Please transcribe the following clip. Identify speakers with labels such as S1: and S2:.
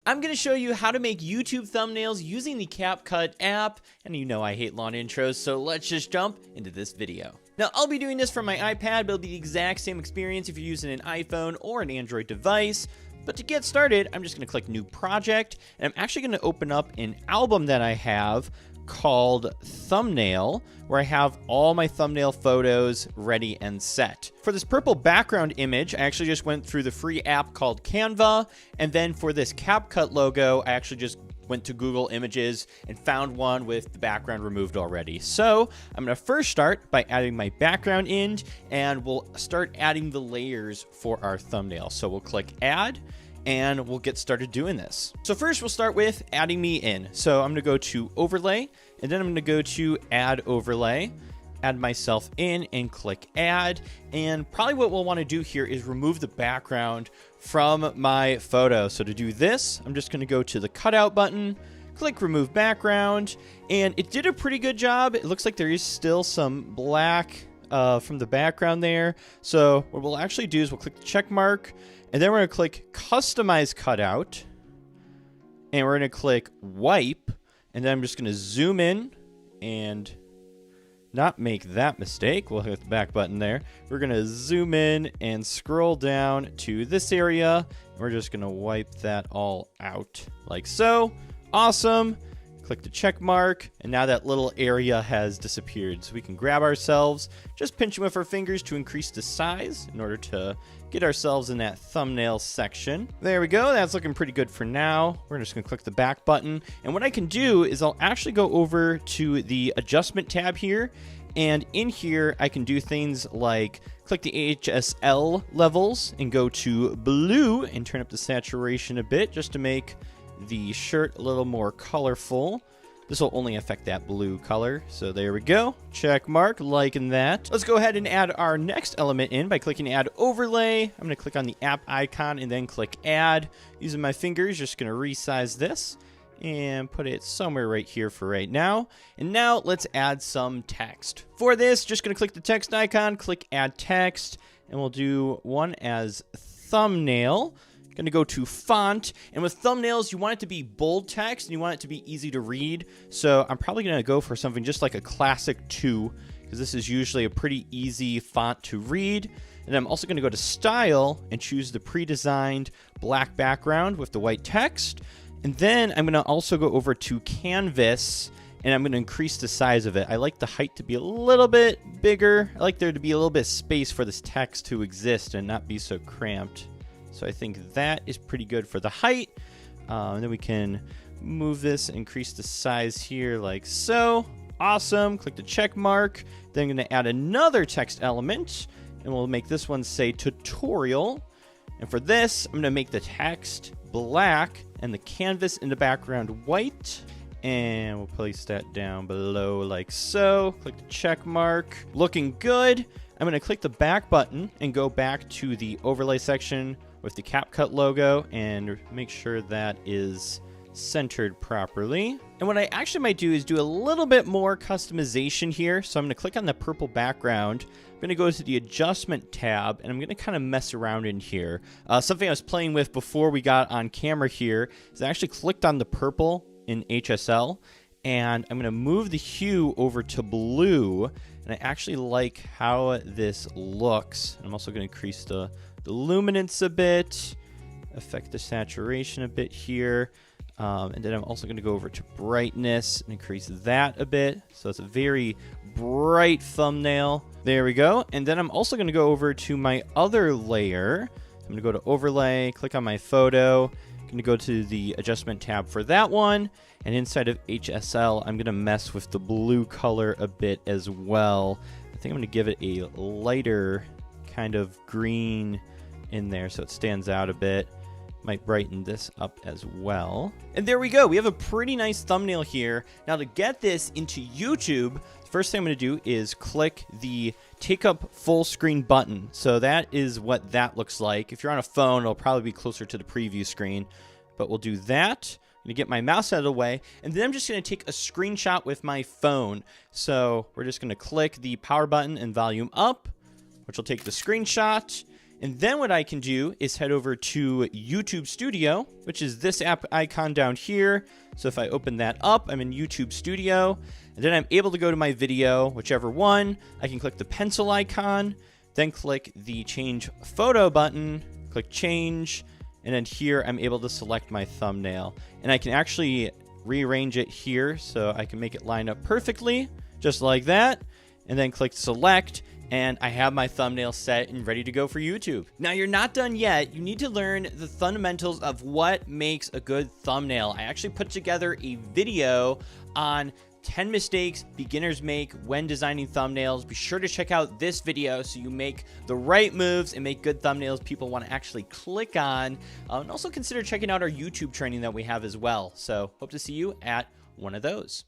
S1: I'm going to show you how to make YouTube thumbnails using the CapCut app. And you know I hate long intros, so let's just jump into this video. Now, I'll be doing this from my iPad, but it'll be the exact same experience if you're using an iPhone or an Android device. But to get started, I'm just going to click New Project, and I'm actually going to open up an album that I have called Thumbnail, where I have all my thumbnail photos ready and set. For this purple background image, I actually just went through the free app called Canva, and then for this CapCut logo, I actually just went to Google Images and found one with the background removed already. So I'm going to first start by adding my background in, and we'll start adding the layers for our thumbnail. So we'll click Add, and we'll get started doing this. So first we'll start with adding me in. So I'm gonna go to Overlay, and then I'm gonna go to Add Overlay, add myself in, and click Add. And probably what we'll wanna do here is remove the background from my photo. So to do this, I'm just gonna go to the cutout button, click Remove Background, and it did a pretty good job. It looks like there is still some black from the background there. So what we'll actually do is we'll click the check mark, and then we're going to click Customize Cutout, and we're going to click Wipe, and then I'm just going to zoom in and not make that mistake. We'll hit the back button there. We're going to zoom in and scroll down to this area, and we're just going to wipe that all out like so. Awesome. Click the check mark, and now that little area has disappeared. So we can grab ourselves, just pinching with our fingers to increase the size in order to get ourselves in that thumbnail section. There we go. That's looking pretty good for now. We're just going to click the back button. And what I can do is I'll actually go over to the adjustment tab here. And in here, I can do things like click the HSL levels and go to blue and turn up the saturation a bit just to make the shirt a little more colorful. This will only affect that blue color. So there we go. Check mark, liking that. Let's go ahead and add our next element in by clicking Add Overlay. I'm going to click on the app icon and then click Add. Using my fingers, just going to resize this and put it somewhere right here for right now. And now let's add some text. For this, just going to click the text icon, click Add Text, and we'll do one as thumbnail. Going to go to font, and with thumbnails you want it to be bold text and you want it to be easy to read, so I'm probably going to go for something just like a classic 2 because this is usually a pretty easy font to read. And I'm also going to go to style and choose the pre-designed black background with the white text, and then I'm going to also go over to canvas and I'm going to increase the size of it. I like the height to be a little bit bigger. I like there to be a little bit of space for this text to exist and not be so cramped. So I think that is pretty good for the height. And then we can move this, increase the size here like so. Awesome. Click the check mark. Then I'm going to add another text element, and we'll make this one say tutorial. And for this, I'm going to make the text black and the canvas in the background white. And we'll place that down below like so. Click the check mark. Looking good. I'm going to click the back button and go back to the overlay section with the CapCut logo and make sure that is centered properly. And what I actually might do is do a little bit more customization here. So I'm going to click on the purple background. I'm going to go to the adjustment tab, and I'm going to kind of mess around in here. Something I was playing with before we got on camera here is I actually clicked on the purple in HSL, and I'm going to move the hue over to blue. And I actually like how this looks. I'm also going to increase the luminance a bit, affect the saturation a bit here, and then I'm also going to go over to brightness and increase that a bit, so it's a very bright thumbnail. There we go. And then I'm also going to go over to my other layer. I'm going to go to overlay, click on my photo. I'm going to go to the adjustment tab for that one, and inside of HSL I'm going to mess with the blue color a bit as well. I think I'm going to give it a lighter kind of green in there so it stands out a bit. Might brighten this up as well. And there we go. We have a pretty nice thumbnail here. Now to get this into YouTube, the first thing I'm going to do is click the take up full screen button. So that is what that looks like. If you're on a phone, it'll probably be closer to the preview screen, but we'll do that. I'm going to get my mouse out of the way, and then I'm just going to take a screenshot with my phone. So we're just going to click the power button and volume up, which will take the screenshot. And then what I can do is head over to YouTube Studio, which is this app icon down here. So if I open that up, I'm in YouTube Studio, and then I'm able to go to my video, whichever one. I can click the pencil icon, then click the change photo button, click change, and then here I'm able to select my thumbnail. And I can actually rearrange it here so I can make it line up perfectly, just like that, and then click select. And I have my thumbnail set and ready to go for YouTube. Now you're not done yet. You need to learn the fundamentals of what makes a good thumbnail. I actually put together a video on 10 mistakes beginners make when designing thumbnails. Be sure to check out this video so you make the right moves and make good thumbnails people want to actually click on. And also consider checking out our YouTube training that we have as well. So hope to see you at one of those.